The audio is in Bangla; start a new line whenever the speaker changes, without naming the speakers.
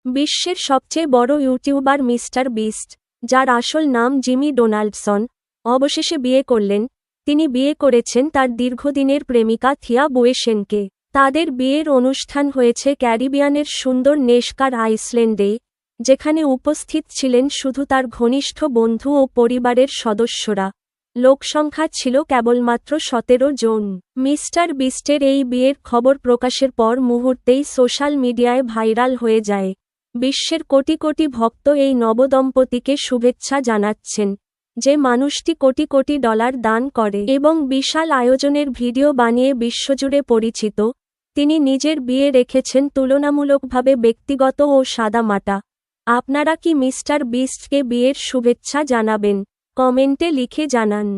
বিশ্বের সবচেয়ে বড় ইউটিউবার মিস্টার বিস্ট, যার আসল নাম জিমি ডোনাল্ডসন, অবশেষে বিয়ে করলেন। তিনি বিয়ে করেছেন তার দীর্ঘদিনের প্রেমিকা থিয়া বুয়েসেনকে। তাদের বিয়ের অনুষ্ঠান হয়েছে ক্যারিবিয়ানের সুন্দর নেস্কার আইসল্যান্ডে, যেখানে উপস্থিত ছিলেন শুধু তার ঘনিষ্ঠ বন্ধু ও পরিবারের সদস্যরা। লোকসংখ্যা ছিল কেবলমাত্র 17 জন। মিস্টার বিস্টের এই বিয়ের খবর প্রকাশের পর মুহূর্তেই সোশ্যাল মিডিয়ায় ভাইরাল হয়ে যায়। বিশ্বের কোটি কোটি ভক্ত এই নবদম্পতিকে শুভেচ্ছা জানাচ্ছেন, যে মানুষটি কোটি কোটি ডলার দান করে এবং বিশাল আয়োজনের ভিডিও বানিয়ে বিশ্বজুড়ে পরিচিত। তিনি নিজের বিয়ে রেখেছেন তুলনামূলকভাবে ব্যক্তিগত ও সাদামাটা। আপনারা কি মিস্টার বিস্টকে বিয়ের শুভেচ্ছা জানাবেন? কমেন্টে লিখে জানান।